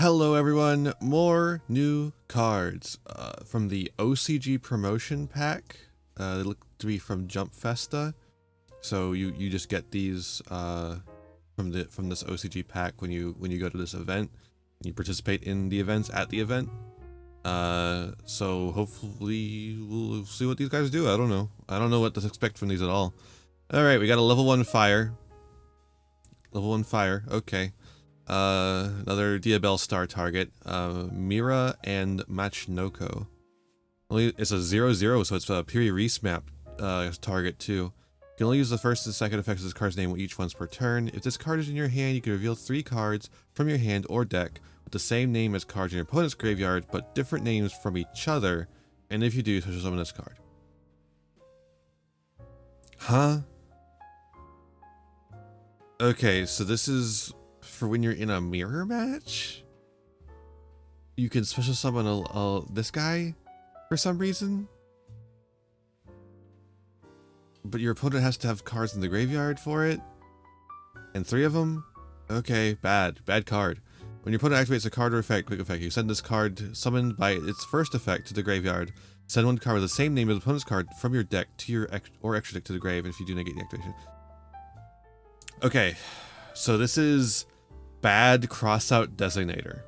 Hello everyone, more new cards from the OCG promotion pack. They look to be from Jump Festa. So you just get these from this OCG pack when you go to this event. You participate in the events at the event. So hopefully we'll see what these guys do. I don't know. I don't know what to expect from these at all. Alright, we got a level 1 fire. Level 1 fire, okay. Another Diabell star target, Mira and Machinoko. It's a 0/0, so it's a period resmap target too. You can only use the first and second effects of this card's name each once per turn. If this card is in your hand, you can reveal 3 cards from your hand or deck with the same name as cards in your opponent's graveyard, but different names from each other. And if you do, special summon this card. Huh? Okay, so this is for when you're in a mirror match? You can special summon this guy for some reason? But your opponent has to have cards in the graveyard for it? And 3 of them? Okay, bad card. When your opponent activates a card or effect, quick effect, you send this card summoned by its first effect to the graveyard. Send one card with the same name as the opponent's card from your deck to your extra deck to the grave if you do negate the activation. Okay, so this is bad crossout designator.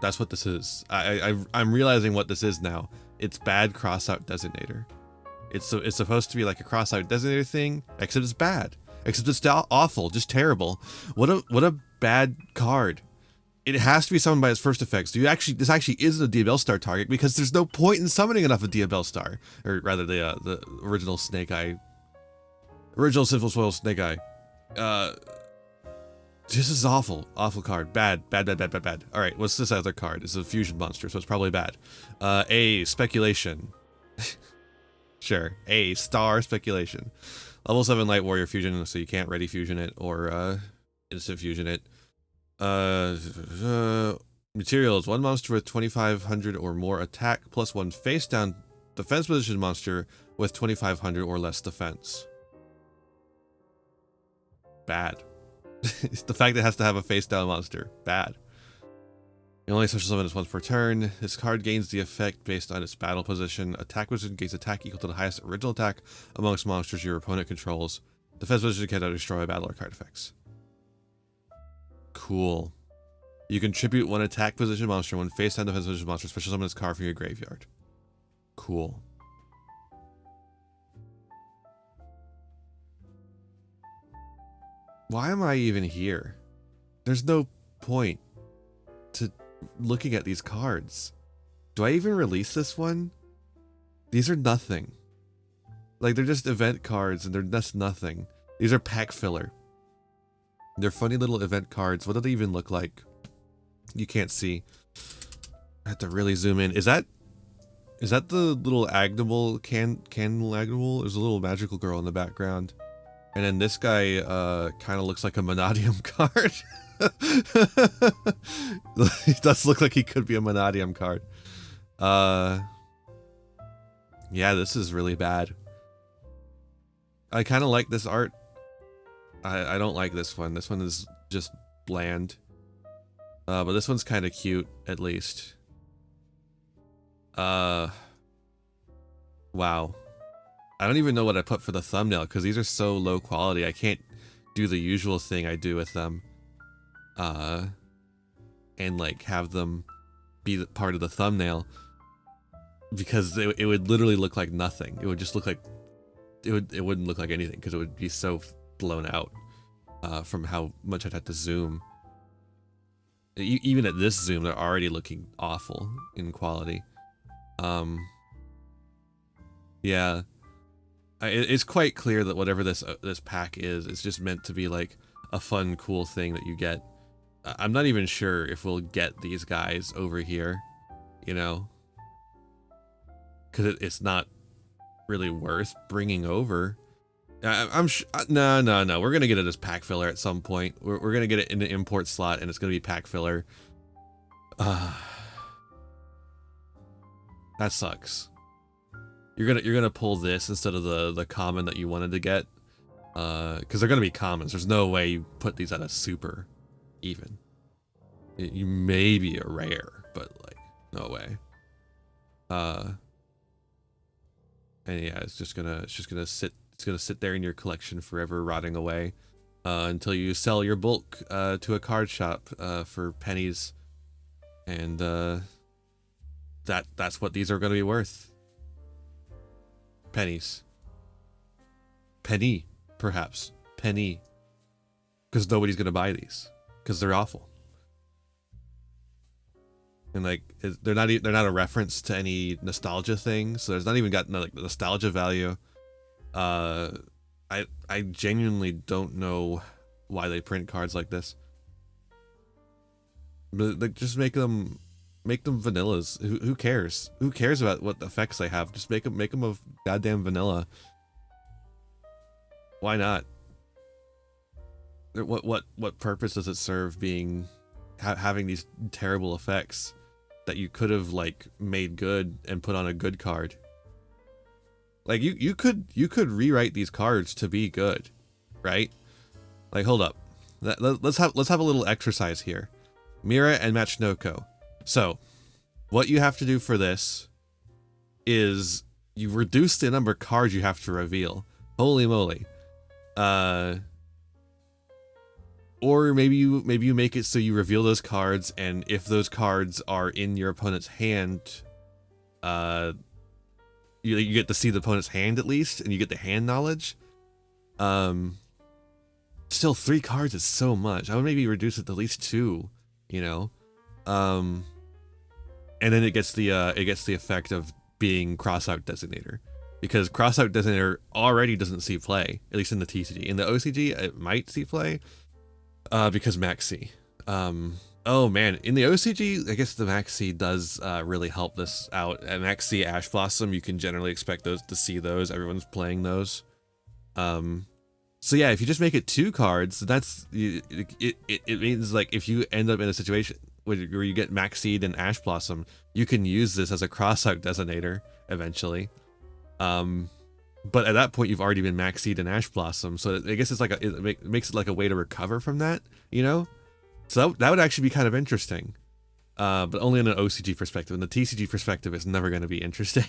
That's what this is. I'm realizing what this is now. It's bad crossout designator. It's supposed to be like a crossout designator thing, except it's bad. Except it's awful, just terrible. What a bad card. It has to be summoned by its first effects. So this actually isn't a Diabell Star target because there's no point in summoning enough of Diabell Star, or rather the original Snake Eye, original Sinful Soil Snake Eye. This is awful card. Bad. All right, what's this other card? It's a fusion monster, so it's probably bad. A speculation. Sure, a star speculation. Level 7 Light Warrior fusion, so you can't ready fusion it or instant fusion it. Materials: 1 monster with 2500 or more attack, plus 1 face down defense position monster with 2500 or less defense. Bad. It's the fact that it has to have a face down monster. Bad. You only special summon this once per turn. This card gains the effect based on its battle position. Attack position gains attack equal to the highest original attack amongst monsters your opponent controls. Defense position cannot destroy battle or card effects. Cool. You contribute 1 attack position monster, 1 face down defense position monster, special summon this card from your graveyard. Cool. Why am I even here? There's no point to looking at these cards. Do I even release this one? These are nothing. Like, they're just event cards and they're just nothing. These are pack filler. They're funny little event cards. What do they even look like? You can't see. I have to really zoom in. Is that the little Agnable, Candle Agnable? There's a little magical girl in the background. And then this guy kind of looks like a Monadium card. He does look like he could be a Monadium card. Yeah, this is really bad. I kind of like this art. I don't like this one. This one is just bland. But this one's kind of cute, at least. Wow. I don't even know what I put for the thumbnail because these are so low quality. I can't do the usual thing I do with them. And like have them be part of the thumbnail because it would literally look like nothing. It would just look like, it wouldn't look like anything because it would be so blown out from how much I'd have to zoom. Even at this zoom, they're already looking awful in quality. Yeah. It's quite clear that whatever this pack is, it's just meant to be like a fun, cool thing that you get. I'm not even sure if we'll get these guys over here, you know, because it's not really worth bringing over. No. We're gonna get it as pack filler at some point. We're gonna get it in the import slot, and it's gonna be pack filler. That sucks. You're gonna pull this instead of the common that you wanted to get, because they're gonna be commons. There's no way you put these at a super even. You may be a rare, but like no way. And yeah, it's just gonna sit there in your collection forever, rotting away, until you sell your bulk to a card shop for pennies, and that's what these are gonna be worth. Pennies. Penny, perhaps. Penny. Because nobody's gonna buy these because they're awful. And like they're not a reference to any nostalgia thing, so there's not even got like nostalgia value. I genuinely don't know why they print cards like this. But like, just make them vanillas. Who cares? Who cares about what effects they have? Just make them of goddamn vanilla. Why not? What purpose does it serve being having these terrible effects that you could have like made good and put on a good card? Like you could rewrite these cards to be good, right? Like hold up, let's have a little exercise here. Mira and Machinoko. So what you have to do for this is you reduce the number of cards you have to reveal. Holy moly. Or maybe you make it so you reveal those cards, and if those cards are in your opponent's hand, you get to see the opponent's hand at least, and you get the hand knowledge. Still 3 cards is so much. I would maybe reduce it to at least 2, you know. And then it gets the effect of being crossout designator, because crossout designator already doesn't see play, at least in the TCG. In the OCG, it might see play. Because Maxi. Oh man, in the OCG, I guess the Maxi does really help this out. At Maxi Ash Blossom, you can generally expect those to see those. Everyone's playing those. So yeah, if you just make it 2 cards, that's it means like if you end up in a situation where you get Maxied and Ash Blossom, you can use this as a crossout designator eventually. But at that point, you've already been Maxied and Ash Blossom, so I guess it's like it makes it like a way to recover from that, you know? So that would actually be kind of interesting, but only in an OCG perspective. In the TCG perspective, it's never going to be interesting,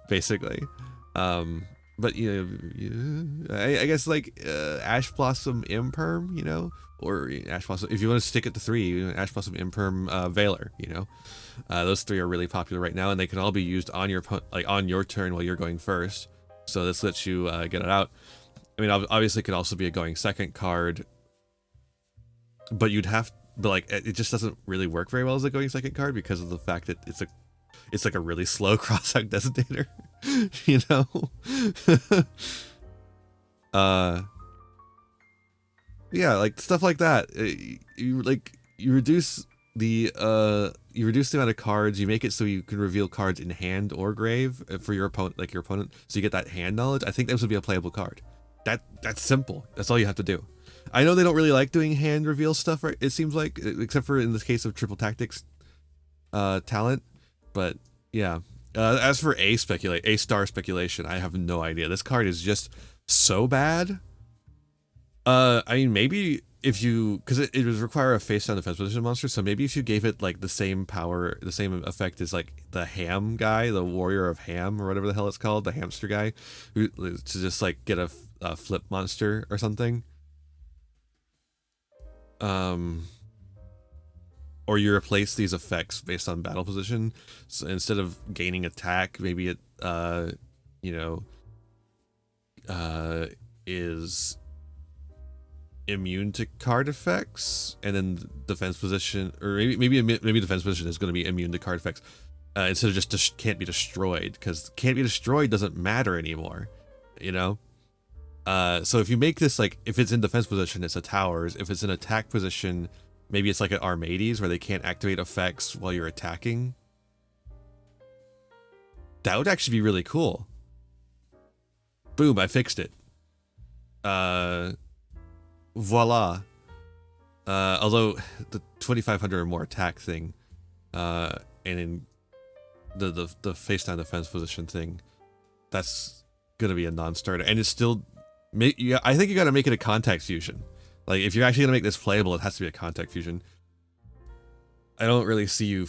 basically. But you know, I guess like Ash Blossom Imperm, you know, or Ash Blossom, if you want to stick it to 3, Ash Blossom Imperm Veiler, you know. Those 3 are really popular right now, and they can all be used on your turn while you're going first. So this lets you get it out. I mean, obviously, it could also be a going second card, but it just doesn't really work very well as a going second card because of the fact that it's like a really slow crossout designator, you know. Yeah, like stuff like that. You reduce the amount of cards. You make it so you can reveal cards in hand or grave for your opponent, so you get that hand knowledge. I think this would be a playable card. That's simple. That's all you have to do. I know they don't really like doing hand reveal stuff, right? It seems like, except for in this case of Triple Tactics talent. But yeah, as for A star speculation, I have no idea. This card is just so bad. I mean, maybe if you, because it would require a face down defense position monster, so maybe if you gave it like the same power, the same effect as like the Ham guy, the Warrior of Ham, or whatever the hell it's called, the hamster guy, who to just like get a flip monster or something. Or you replace these effects based on battle position. So instead of gaining attack, maybe it is immune to card effects, and then defense position, or maybe defense position is going to be immune to card effects, instead of just can't be destroyed, because can't be destroyed doesn't matter anymore, you know. So if you make this, like, if it's in defense position, it's a towers. If it's in attack position, maybe it's like an Armades where they can't activate effects while you're attacking. That would actually be really cool. Boom, I fixed it. Voila. Although the 2500 or more attack thing, and in the face down defense position thing, that's gonna be a non-starter, and it's still. I think you got to make it a contact fusion. Like, if you're actually gonna make this playable, it has to be a contact fusion. I don't really see you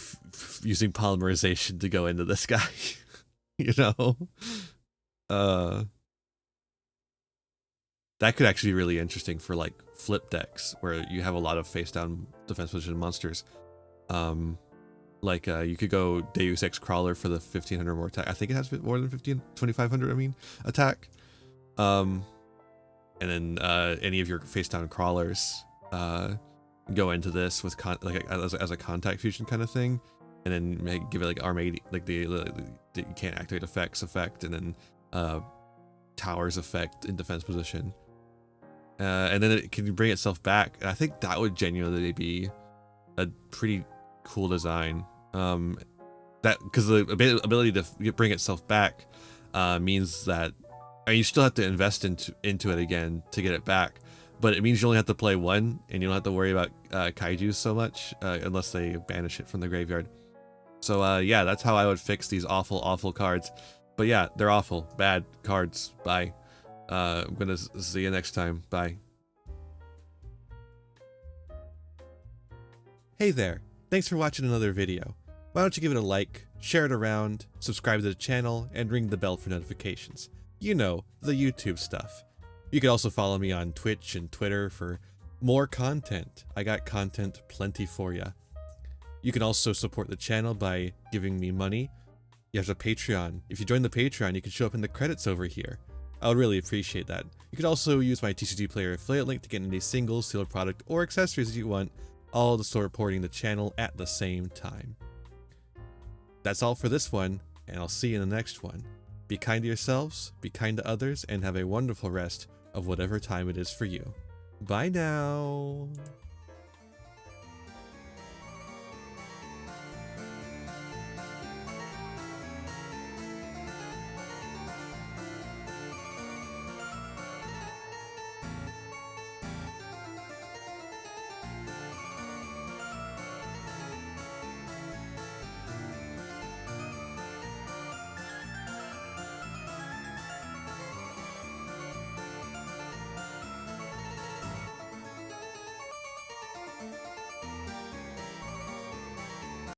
using polymerization to go into this guy. You know, that could actually be really interesting for like flip decks where you have a lot of face down defense position monsters. You could go Deus Ex Crawler for the 1500 more attack. I think it has more than 2500. I mean, attack. And then any of your face down crawlers go into this with as a contact fusion kind of thing, and then give it like arm 80, like the you can't activate effect, and then towers effect in defense position, and then it can bring itself back. And I think that would genuinely be a pretty cool design. That because the ability to bring itself back means that you still have to invest into it again to get it back, but it means you only have to play one and you don't have to worry about kaiju so much unless they banish it from the graveyard. So yeah, that's how I would fix these awful cards. But yeah, they're awful, bad cards. Bye. I'm gonna see you next time. Bye. Hey there, thanks for watching another video. Why don't you give it a like, share it around, subscribe to the channel, and ring the bell for notifications. You know, the YouTube stuff. You can also follow me on Twitch and Twitter for more content. I got content plenty for ya. You can also support the channel by giving me money. You have a Patreon. If you join the Patreon, you can show up in the credits over here. I would really appreciate that. You could also use my TCG Player affiliate link to get any single, sealed product, or accessories that you want, all to supporting the channel at the same time. That's all for this one, and I'll see you in the next one. Be kind to yourselves, be kind to others, and have a wonderful rest of whatever time it is for you. Bye now!